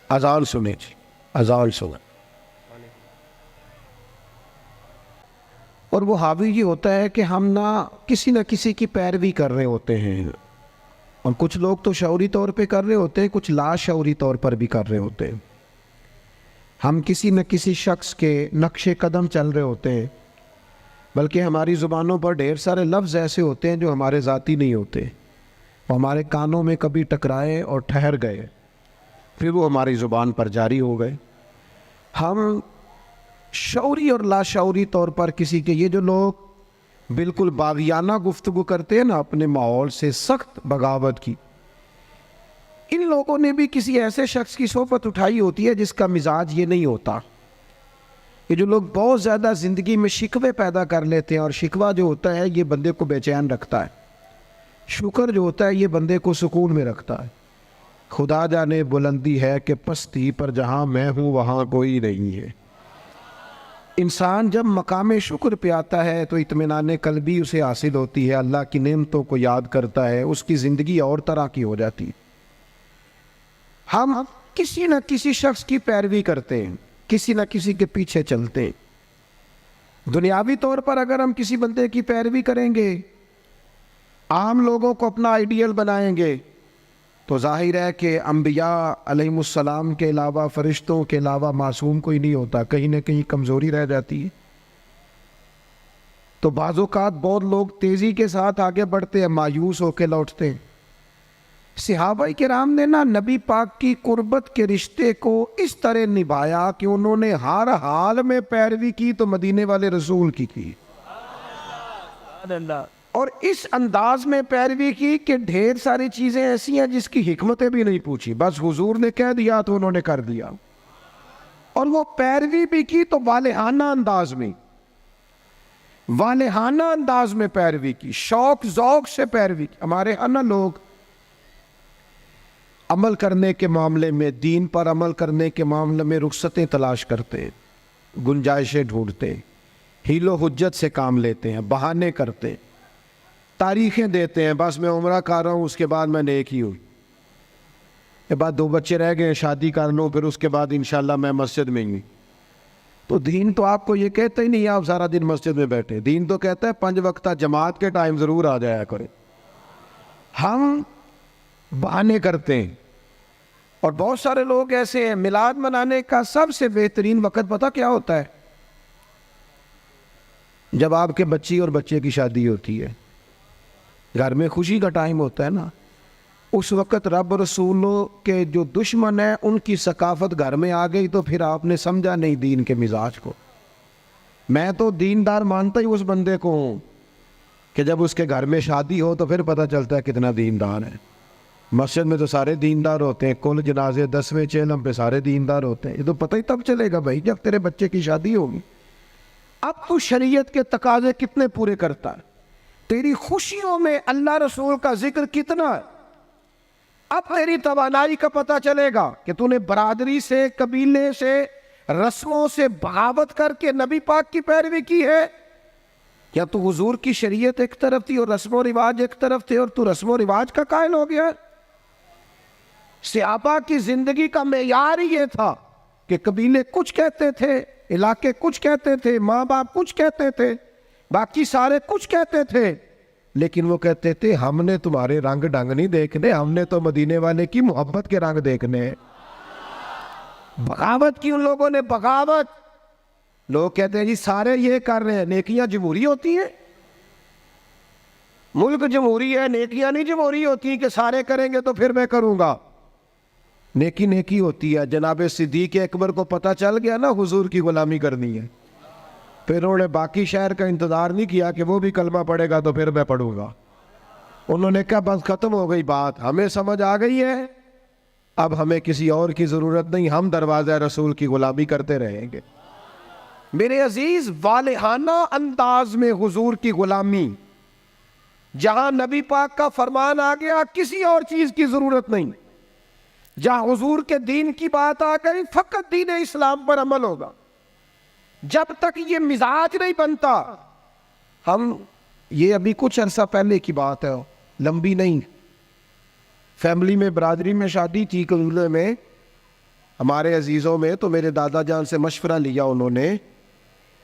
اذان سنیں جی، اذان سنیں. اور وہ حاوی یہ ہوتا ہے کہ ہم نہ کسی کی پیروی کر رہے ہوتے ہیں، اور کچھ لوگ تو شعوری طور پہ کر رہے ہوتے ہیں، کچھ لا شعوری طور پر بھی کر رہے ہوتے ہیں. ہم کسی نہ کسی شخص کے نقش قدم چل رہے ہوتے ہیں، بلکہ ہماری زبانوں پر ڈھیر سارے لفظ ایسے ہوتے ہیں جو ہمارے ذاتی نہیں ہوتے، وہ ہمارے کانوں میں کبھی ٹکرائے اور ٹھہر گئے، پھر وہ ہماری زبان پر جاری ہو گئے. ہم شعوری اور لا شعوری طور پر کسی کے، یہ جو لوگ بالکل باغیانہ گفتگو کرتے ہیں نا اپنے ماحول سے، سخت بغاوت کی، ان لوگوں نے بھی کسی ایسے شخص کی صحبت اٹھائی ہوتی ہے جس کا مزاج یہ نہیں ہوتا. یہ جو لوگ بہت زیادہ زندگی میں شکوے پیدا کر لیتے ہیں، اور شکوہ جو ہوتا ہے یہ بندے کو بے چین رکھتا ہے، شکر جو ہوتا ہے یہ بندے کو سکون میں رکھتا ہے. خدا جانے بلندی ہے کہ پستی پر جہاں میں ہوں وہاں کوئی نہیں ہے. انسان جب مقام شکر پہ آتا ہے تو اطمینان قلبی اسے حاصل ہوتی ہے، اللہ کی نعمتوں کو یاد کرتا ہے، اس کی زندگی اور طرح کی ہو جاتی ہے. ہم کسی نہ کسی شخص کی پیروی کرتے ہیں، کسی نہ کسی کے پیچھے چلتے ہیں. دنیاوی طور پر اگر ہم کسی بندے کی پیروی کریں گے، عام لوگوں کو اپنا آئیڈیل بنائیں گے، تو ظاہر ہے کہ انبیاء علیہم السلام کے علاوہ، فرشتوں کے علاوہ معصوم کوئی نہیں ہوتا، کہیں نہ کہیں کمزوری رہ جاتی ہے. تو بعض اوقات بہت لوگ تیزی کے ساتھ آگے بڑھتے ہیں، مایوس ہو کے لوٹتے ہیں. صحابہ کرام نے نبی پاک کی قربت کے رشتے کو اس طرح نبھایا کہ انہوں نے ہر حال میں پیروی کی تو مدینے والے رسول کی. اور اس انداز میں پیروی کی کہ ڈھیر ساری چیزیں ایسی ہیں جس کی حکمتیں بھی نہیں پوچھی، بس حضور نے کہہ دیا تو انہوں نے کر دیا. اور وہ پیروی بھی کی تو والہانہ انداز میں، والہانہ انداز میں پیروی کی، شوق ذوق سے پیروی کی. ہمارے ہاں لوگ عمل کرنے کے معاملے میں، دین پر عمل کرنے کے معاملے میں رخصتیں تلاش کرتے ہیں، گنجائشیں ڈھونڈتے ہیں، حیل و حجت سے کام لیتے ہیں، بہانے کرتے ہیں، تاریخیں دیتے ہیں. بس میں عمرہ کر رہا ہوں، اس کے بعد میں نیک ہی ہوں، کے بعد 2 بچے رہ گئے، شادی کر لوں، پھر اس کے بعد انشاءاللہ میں مسجد میں ہوں. تو دین تو آپ کو یہ کہتا ہی نہیں آپ سارا دن مسجد میں بیٹھے. دین تو کہتا ہے 5 وقتہ جماعت کے ٹائم ضرور آ جایا کریں. ہم بہانے کرتے ہیں. اور بہت سارے لوگ ایسے ہیں، میلاد منانے کا سب سے بہترین وقت پتہ کیا ہوتا ہے؟ جب آپ کے بچی اور بچے کی شادی ہوتی ہے، گھر میں خوشی کا ٹائم ہوتا ہے نا. اس وقت رب رسولوں کے جو دشمن ہیں ان کی ثقافت گھر میں آ گئی تو پھر آپ نے سمجھا نہیں دین کے مزاج کو. میں تو دیندار مانتا ہی اس بندے کو ہوں کہ جب اس کے گھر میں شادی ہو تو پھر پتہ چلتا ہے کتنا دیندار ہے. مسجد میں تو سارے دیندار ہوتے ہیں، کل جنازے 10ویں چہلم پہ سارے دیندار ہوتے ہیں. یہ تو پتہ ہی تب چلے گا بھائی جب تیرے بچے کی شادی ہوگی. اب تو شریعت کے تقاضے کتنے پورے کرتا ہے، تیری خوشیوں میں اللہ رسول کا ذکر کتنا ہے. اب تیری توانائی کا پتہ چلے گا کہ تو نے برادری سے، قبیلے سے، رسموں سے بغاوت کر کے نبی پاک کی پیروی کی ہے، یا تو حضور کی شریعت ایک طرف تھی اور رسم و رواج ایک طرف تھے اور تو رسم و رواج کا قائل ہو گیا. صحابہ کی زندگی کا معیار ہی یہ تھا کہ قبیلے کچھ کہتے تھے، علاقے کچھ کہتے تھے، ماں باپ کچھ کہتے تھے، باقی سارے کچھ کہتے تھے، لیکن وہ کہتے تھے ہم نے تمہارے رنگ ڈنگ نہیں دیکھنے، ہم نے تو مدینے والے کی محبت کے رنگ دیکھنے. بغاوت کی ان لوگوں نے، بغاوت. لوگ کہتے ہیں جی سارے یہ کر رہے ہیں، نیکیاں جمہوری ہوتی ہیں؟ ملک جمہوری ہے، نیکیاں نہیں جمہوری ہوتی کہ سارے کریں گے تو پھر میں کروں گا. نیکی نیکی ہوتی ہے. جناب صدیق اکبر کو پتہ چل گیا نا حضور کی غلامی کرنی ہے، پھر انہوں نے باقی شہر کا انتظار نہیں کیا کہ وہ بھی کلمہ پڑھے گا تو پھر میں پڑھوں گا. انہوں نے کہا بس ختم ہو گئی بات، ہمیں سمجھ آ گئی ہے، اب ہمیں کسی اور کی ضرورت نہیں، ہم دروازہ رسول کی غلامی کرتے رہیں گے. میرے عزیز، والہانہ انداز میں حضور کی غلامی، جہاں نبی پاک کا فرمان آ گیا کسی اور چیز کی ضرورت نہیں، جہاں حضور کے دین کی بات آ گئی فقط دین اسلام پر عمل ہوگا. جب تک یہ مزاج نہیں بنتا، ہم یہ ابھی کچھ عرصہ پہلے کی بات ہے، لمبی نہیں، فیملی میں، برادری میں شادی تھی قبیلے میں ہمارے عزیزوں میں، تو میرے دادا جان سے مشورہ لیا انہوں نے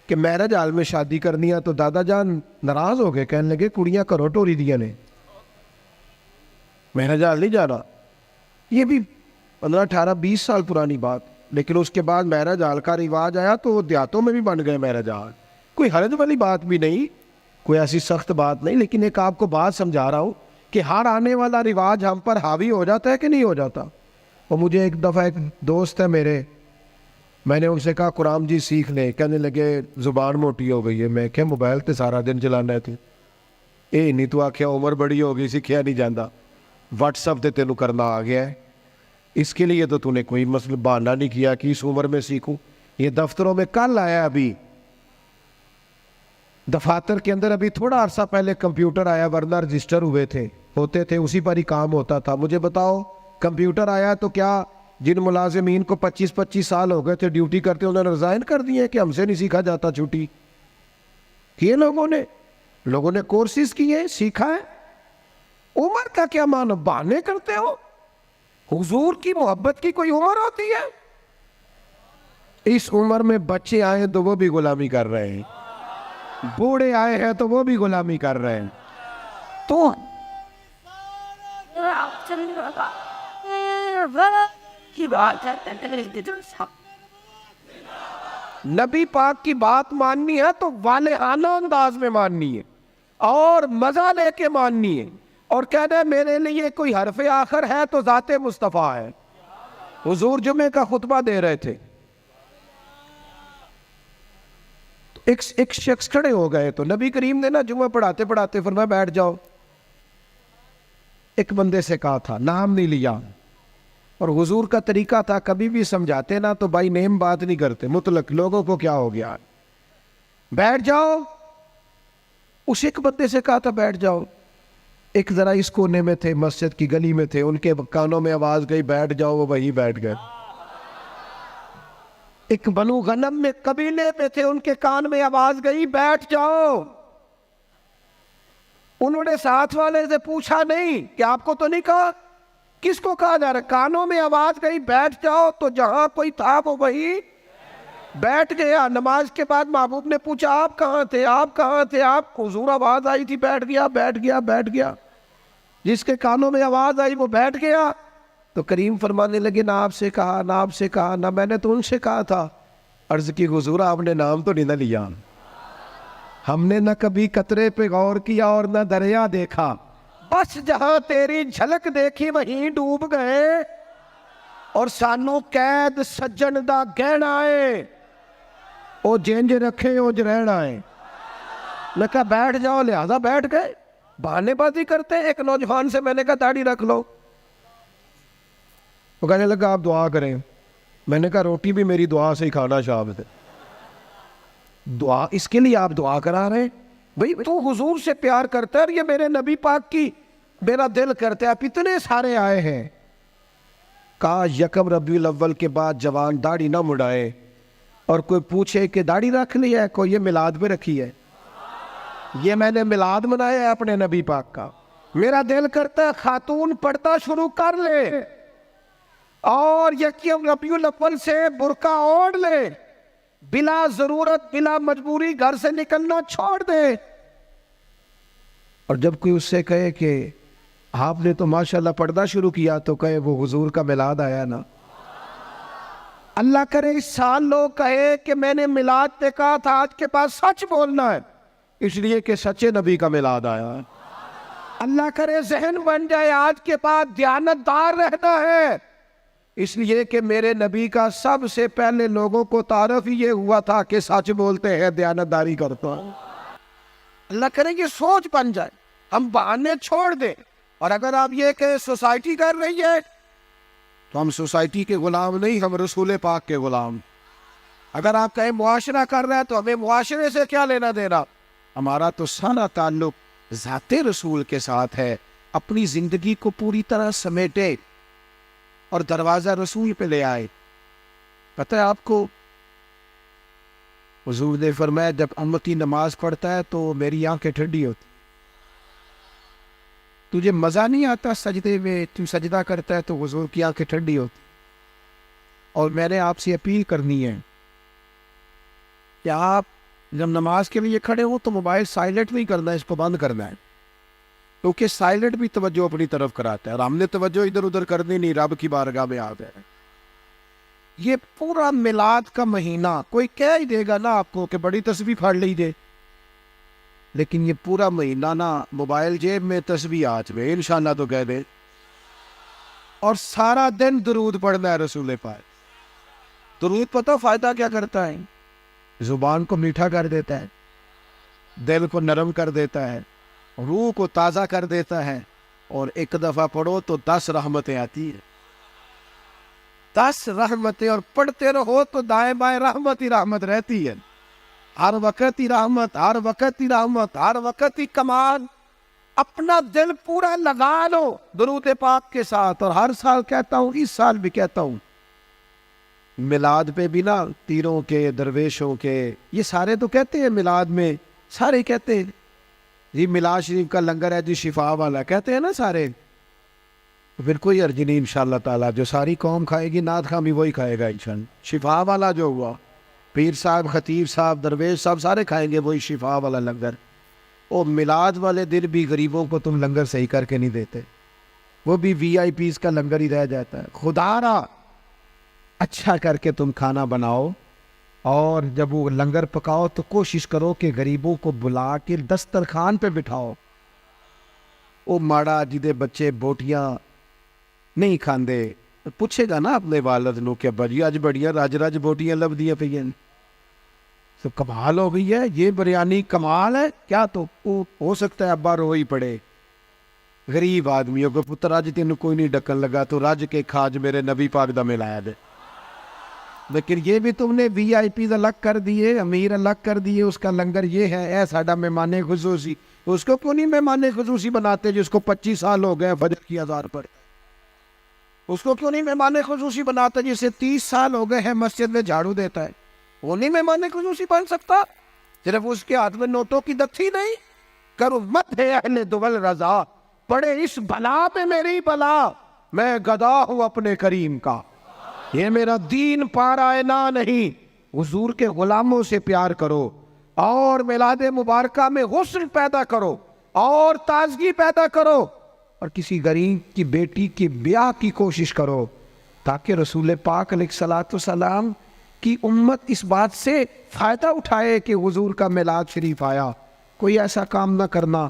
کہ میرج ہال میں شادی کرنی ہے. تو دادا جان ناراض ہو گئے، کہنے لگے کڑیاں کرو ٹوری دیا نے، میرج ہال نہیں جانا. یہ بھی 15-18-20 سال پرانی بات. لیکن اس کے بعد میرج ہال کا رواج آیا تو دیہاتوں میں بھی بن گئے میرج ہال. کوئی حرج والی بات بھی نہیں، کوئی ایسی سخت بات نہیں، لیکن ایک آپ کو بات سمجھا رہا ہوں کہ ہر آنے والا رواج ہم پر حاوی ہو جاتا ہے کہ نہیں ہو جاتا. اور مجھے ایک دفعہ ایک دوست ہے میرے، میں نے ان سے کہا قرآن جی سیکھ لیں، کہنے لگے زبان موٹی ہو گئی ہے. میں کہ موبائل تے سارا دن چلانا ہے تو نہیں تو آخیا عمر بڑی ہو گئی سیکھیا نہیں جاتا، واٹس ایپ تے تینوں کرنا آ گیا ہے. اس کے لیے تو تو نے کوئی مسئلہ بہانہ نہیں کیا کہ اس عمر میں سیکھوں. یہ دفتروں میں کل آیا, ابھی دفاتر کے اندر ابھی تھوڑا عرصہ پہلے کمپیوٹر آیا, ورنہ رجسٹر ہوتے تھے, اسی پر ہی کام ہوتا تھا. مجھے بتاؤ کمپیوٹر آیا تو کیا جن ملازمین کو 25 سال ہو گئے تھے ڈیوٹی کرتے انہوں نے ریزائن کر دیے کہ ہم سے نہیں سیکھا جاتا چھٹی کیے؟ لوگوں نے کورسز کیے, سیکھا ہے. عمر کا کیا معنی بہانے کرتے ہو؟ حضور کی محبت کی کوئی عمر ہوتی ہے؟ اس عمر میں بچے آئے تو وہ بھی غلامی کر رہے ہیں, بوڑھے آئے ہیں تو وہ بھی غلامی کر رہے ہیں. تو نبی پاک کی بات ماننی ہے تو والہانہ انداز میں ماننی ہے اور مزہ لے کے ماننی ہے, اور کہنا ہے میرے لیے کوئی حرف آخر ہے تو ذات مصطفیٰ ہے. حضور جمعے کا خطبہ دے رہے تھے, ایک شخص کھڑے ہو گئے تو نبی کریم نے نا جمعہ پڑھاتے پڑھاتے فرمایا بیٹھ جاؤ. ایک بندے سے کہا تھا, نام نہیں لیا, اور حضور کا طریقہ تھا کبھی بھی سمجھاتے نا تو بائی نیم بات نہیں کرتے, مطلق لوگوں کو کیا ہو گیا, بیٹھ جاؤ. اس ایک بندے سے کہا تھا بیٹھ جاؤ, ایک ذرا اس کونے میں تھے, مسجد کی گلی میں تھے, ان کے کانوں میں آواز گئی بیٹھ جاؤ, وہ وہیں بیٹھ گئے. ایک بنو غنم میں قبیلے میں تھے, ان کے کان میں آواز گئی بیٹھ جاؤ. انہوں نے ساتھ والے سے پوچھا نہیں کہ آپ کو تو نہیں کہا, کس کو کہا جا رہا ہے؟ کانوں میں آواز گئی بیٹھ جاؤ, تو جہاں کوئی تھا وہ وہی بیٹھ گیا. نماز کے بعد محبوب نے پوچھا آپ کہاں تھے, آپ کہاں تھے, آپ حضور آواز آئی تھی بیٹھ گیا, بیٹھ گیا, بیٹھ گیا. جس کے کانوں میں آواز آئی وہ بیٹھ گیا. تو کریم فرمانے لگے نہ آپ سے کہا, نہ آپ سے کہا, نہ میں نے تو ان سے کہا تھا. عرض کی حضور آپ نے نام تو نہیں نہ لیا, ہم نے نہ کبھی قطرے پہ غور کیا اور نہ دریا دیکھا, بس جہاں تیری جھلک دیکھی وہیں ڈوب گئے, اور سانو قید سجن دا گہنا ہے, او جینج رکھے او رہنا ہے. میں کہا بیٹھ جاؤ, لہذا بیٹھ گئے. بہانے بازی کرتے. ایک نوجوان سے میں نے کہا داڑھی رکھ لو, وہ کہنے لگا آپ دعا کریں. میں نے کہا روٹی بھی میری دعا سے ہی کھانا شام سے. دعا اس کے لیے آپ دعا کرا رہے ہیں بھئی, تو حضور سے پیار کرتا ہے, اور یہ میرے نبی پاک کی میرا دل کرتا ہے. آپ اتنے سارے آئے ہیں, کہا یکم ربیع الاول کے بعد جوان داڑھی نہ مڑائے, اور کوئی پوچھے کہ داڑھی رکھ لی ہے, کوئی یہ میلاد پہ رکھی ہے, یہ میں نے میلاد منایا ہے اپنے نبی پاک کا. میرا دل کرتا ہے خاتون پردہ شروع کر لے, اور یکم ربیع الاول سے برقع اوڑھ لے, بلا ضرورت بلا مجبوری گھر سے نکلنا چھوڑ دے. اور جب کوئی اس سے کہے کہ آپ نے تو ماشاءاللہ پردہ شروع کیا, تو کہے وہ حضور کا میلاد آیا نا. اللہ کرے اس سال لوگ کہے کہ میں نے میلاد پہ کہا تھا, آج کے پاس سچ بولنا ہے, اس لیے کہ سچے نبی کا میلاد آیا ہے. اللہ کرے ذہن بن جائے آج کے بعد دیانت دار رہنا ہے, اس لیے کہ میرے نبی کا سب سے پہلے لوگوں کو تعارف ہی یہ ہوا تھا کہ سچ بولتے ہیں, دیانت داری کرتا ہے. اللہ کرے یہ سوچ بن جائے, ہم بہانے چھوڑ دیں. اور اگر آپ یہ کہ سوسائٹی کر رہی ہے تو ہم سوسائٹی کے غلام نہیں, ہم رسول پاک کے غلام. اگر آپ کہیں معاشرہ کر رہا ہے تو ہمیں معاشرے سے کیا لینا دینا, ہمارا تو سارا تعلق ذات رسول کے ساتھ ہے. اپنی زندگی کو پوری طرح سمیٹے اور دروازہ رسول پہ لے آئے. پتہ ہے آپ کو, حضور نے فرمایا جب امتی نماز پڑھتا ہے تو میری آنکھیں ٹھنڈی ہوتی. تجھے مزہ نہیں آتا سجدے میں, تو سجدہ کرتا ہے تو حضور کی آنکھیں ٹھنڈی ہوتی. اور میں نے آپ سے اپیل کرنی ہے کہ آپ جب نماز کے لیے کھڑے ہو تو موبائل سائلنٹ نہیں کرنا ہے, اس کو بند کرنا ہے, کیونکہ سائلنٹ بھی توجہ اپنی طرف کراتا ہے, اور ہم نے توجہ ادھر ادھر کرنی نہیں, رب کی بارگاہ میں آ گئے. یہ پورا میلاد کا مہینہ کوئی کہہ ہی دے گا نا آپ کو کہ بڑی تسبیح پڑھ لیجیے, لیکن یہ پورا مہینہ نا موبائل جیب میں تسبیح ہاتھ میں, انشاءاللہ تو کہہ دے, اور سارا دن درود پڑھنا ہے رسول پاک. درود پتہ فائدہ کیا کرتا ہے؟ زبان کو میٹھا کر دیتا ہے, دل کو نرم کر دیتا ہے, روح کو تازہ کر دیتا ہے, اور ایک دفعہ پڑھو تو 10 رحمتیں آتی ہیں. 10 رحمتیں اور پڑھتے رہو تو دائیں بائیں رحمت ہی رحمت رہتی ہے. ہر وقت ہی رحمت، ہر وقت ہی رحمت، ہر وقت ہی کمال. اپنا دل پورا لگا لو درود پاک کے ساتھ. اور ہر سال کہتا ہوں، اس سال بھی کہتا ہوں، میلاد پہ بھی نا تیروں کے، درویشوں کے، یہ سارے تو کہتے ہیں میلاد میں، سارے کہتے ہیں جی میلاد شریف کا لنگر ہے جی شفا والا، کہتے ہیں نا سارے. پھر کوئی عرض نہیں انشاءاللہ تعالیٰ، جو ساری قوم کھائے گی نعت خواں بھی وہی کھائے گا انشاءاللہ. شفا والا جو ہوا، پیر صاحب، خطیب صاحب، درویش صاحب سارے کھائیں گے وہی شفا والا لنگر. وہ میلاد والے دن بھی غریبوں کو تم لنگر صحیح کر کے نہیں دیتے، وہ بھی وی آئی پیز کا لنگر ہی رہ جاتا ہے. خدا را اچھا کر کے تم کھانا بناؤ، اور جب وہ لنگر پکاؤ تو کوشش کرو کہ غریبوں کو بلا کے دسترخوان پہ بٹھاؤ. وہ ماڑا جدے بچے بوٹیاں نہیں کھاندے پوچھے گا نا اپنے والد نو کہ ابا جی اج بڑیاں رج رج بوٹیاں لبدیاں پئیاں، تو کمال ہو گئی ہے یہ بریانی، کمال ہے کیا. تو ہو سکتا ہے ابا رو ہی پڑے، غریب آدمیوں کو پتر اج تینوں کوئی نہیں ڈکن لگا تو رج کے کھاج میرے نبی پاک دا ملایا دے. لیکن یہ بھی تم نے وی آئی پیز الگ کر دیے، امیر الگ کر دیے، اس کا لنگر یہ ہے، اے ساڈا مہمان خصوصی. اس کو کیوں نہیں مہمان خصوصی بناتے جس کو 25 سال ہو گئے فجر کی اذان پر؟ اس کو کیوں نہیں مہمان خصوصی بناتے جسے 30 سال ہو گئے ہیں مسجد میں جھاڑو دیتا ہے؟ وہ نہیں مہمان خصوصی بن سکتا؟ صرف اس کے ہاتھ میں نوٹوں کی دکھی نہیں. کرو مت ہے اہل دول رضا، پڑے اس بلا پہ میری بلا، میں گدا ہوں اپنے کریم کا. یہ میرا دین پارائنا نہیں. حضور کے غلاموں سے پیار کرو، اور میلاد مبارکہ میں غسل پیدا کرو، اور تازگی پیدا کرو، اور کسی غریب کی بیٹی کی بیاہ کی کوشش کرو، تاکہ رسول پاک علیہ الصلوۃ والسلام کی امت اس بات سے فائدہ اٹھائے کہ حضور کا میلاد شریف آیا. کوئی ایسا کام نہ کرنا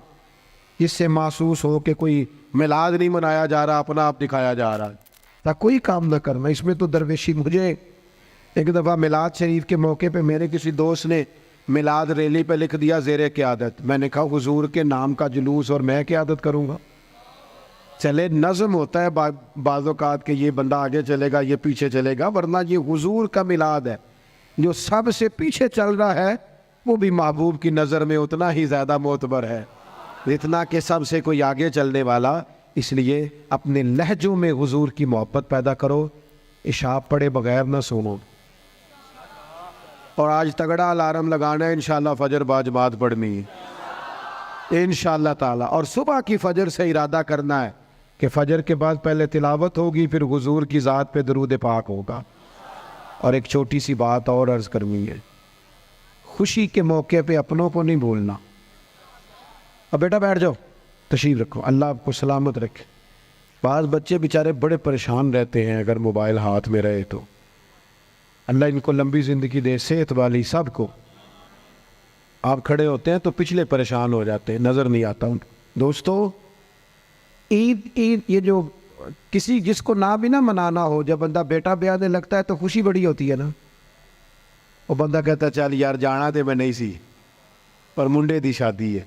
جس سے محسوس ہو کہ کوئی میلاد نہیں منایا جا رہا، اپنا آپ دکھایا جا رہا ہے. کوئی کام نہ کرنا اس میں تو درویشی. مجھے ایک دفعہ میلاد شریف کے موقع پہ میرے کسی دوست نے میلاد ریلی پہ لکھ دیا زیر قیادت. میں نے کہا حضور کے نام کا جلوس اور میں قیادت کروں گا؟ چلے نظم ہوتا ہے بعض اوقات کہ یہ بندہ آگے چلے گا یہ پیچھے چلے گا، ورنہ یہ حضور کا میلاد ہے. جو سب سے پیچھے چل رہا ہے وہ بھی محبوب کی نظر میں اتنا ہی زیادہ معتبر ہے اتنا کہ سب سے کوئی آگے چلنے والا. اس لیے اپنے لہجوں میں حضور کی محبت پیدا کرو. عشاء پڑھے بغیر نہ سونو. اور آج تگڑا الارم لگانا ہے انشاءاللہ فجر باجماعت پڑھنی ہے انشاءاللہ تعالی. اور صبح کی فجر سے ارادہ کرنا ہے کہ فجر کے بعد پہلے تلاوت ہوگی، پھر حضور کی ذات پہ درود پاک ہوگا. اور ایک چھوٹی سی بات اور عرض کرنی ہے، خوشی کے موقع پہ اپنوں کو نہیں بھولنا. اب بیٹا بیٹھ جاؤ، تشریف رکھو، اللہ آپ کو سلامت رکھے. بعض بچے بیچارے بڑے پریشان رہتے ہیں اگر موبائل ہاتھ میں رہے تو. اللہ ان کو لمبی زندگی دے، صحت والی سب کو. آپ کھڑے ہوتے ہیں تو پچھلے پریشان ہو جاتے ہیں، نظر نہیں آتا ان. دوستو عید یہ جو کسی جس کو نہ بھی نہ منانا ہو، جب بندہ بیٹا بیانے لگتا ہے تو خوشی بڑی ہوتی ہے نا. وہ بندہ کہتا ہے چل یار جانا تے میں نہیں سی پر منڈے دی شادی ہے.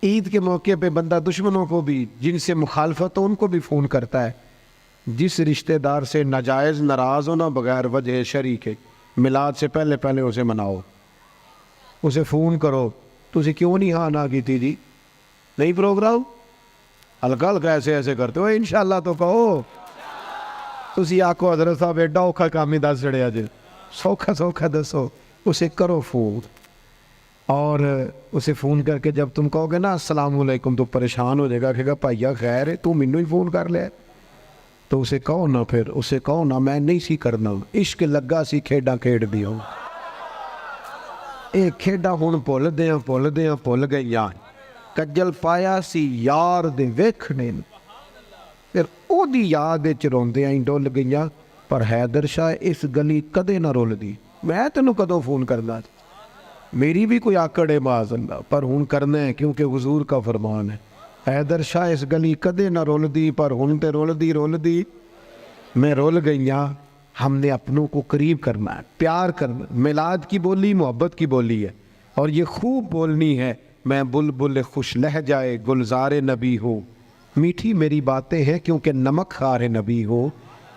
عید کے موقع پہ بندہ دشمنوں کو بھی، جن سے مخالفت ہو ان کو بھی فون کرتا ہے. جس رشتہ دار سے ناجائز ناراض ہونا بغیر وجہ شریک ہے، میلاد سے پہلے پہلے اسے مناؤ، اسے فون کرو. تسی کیوں نہیں ہاں نہ کی تھی جی؟ نہیں پروگرام ہلکا ہلکا ایسے ایسے کرتے ہو انشاءاللہ تو کہو. تسی آکو حضرت صاحب ایڈا اوکھا کام ہی دس چڑیا جی، سوکھا سوکھا دسو. اسے کرو فون، اور اسے فون کر کے جب تم کہو گے نا السلام علیکم تو پریشان ہو جائے گا، کہے گا بھائیا خیر ہے تو مینوں ہی فون کر لیا. تو اسے کہو نا، پھر اسے کہو نا میں نہیں سی کرنا، عشق لگا سی کھیڈاں کھیڈ دیو. اے کھیڈاں ہن بھول گئیاں، کجل پایا سی یار دے ویکھنے، پھر او دی یاد وچ روندیاں ہی ڈول گئیاں. پر حیدر شاہ اس گلی کدے نہ رول دی. میں تینوں کدوں فون کرنا، میری بھی کوئی آکڑ ہے معاذ اللہ، پر ہن کرنا ہے کیونکہ حضور کا فرمان ہے. حیدر شاہ اس گلی کدے نہ رول دی، پر ہن تے رول دی میں رول گئیاں. ہم نے اپنوں کو قریب کرنا ہے، پیار کرنا. میلاد کی بولی محبت کی بولی ہے، اور یہ خوب بولنی ہے. میں بلبل خوش لہجائے گلزار نبی ہوں، میٹھی میری باتیں ہیں کیونکہ نمک خار نبی ہوں.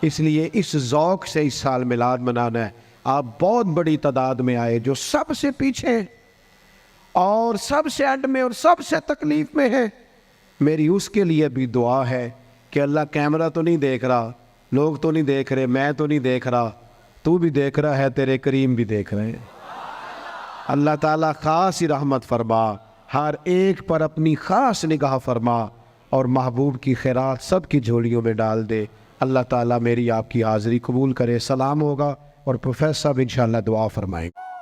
اس لیے اس ذوق سے اس سال میلاد منانا ہے۔ آپ بہت بڑی تعداد میں آئے، جو سب سے پیچھے ہیں اور سب سے اینڈ میں اور سب سے تکلیف میں ہے، میری اس کے لیے بھی دعا ہے کہ اللہ کیمرہ تو نہیں دیکھ رہا، لوگ تو نہیں دیکھ رہے، میں تو نہیں دیکھ رہا، تو بھی دیکھ رہا ہے، تیرے کریم بھی دیکھ رہے ہیں۔ اللہ تعالیٰ خاص رحمت فرما، ہر ایک پر اپنی خاص نگاہ فرما اور محبوب کی خیرات سب کی جھولیوں میں ڈال دے۔ اللہ تعالیٰ میری آپ کی حاضری قبول کرے۔ سلام ہوگا اور پروفیسر صاحب انشاءاللہ دعا فرمائیں گے۔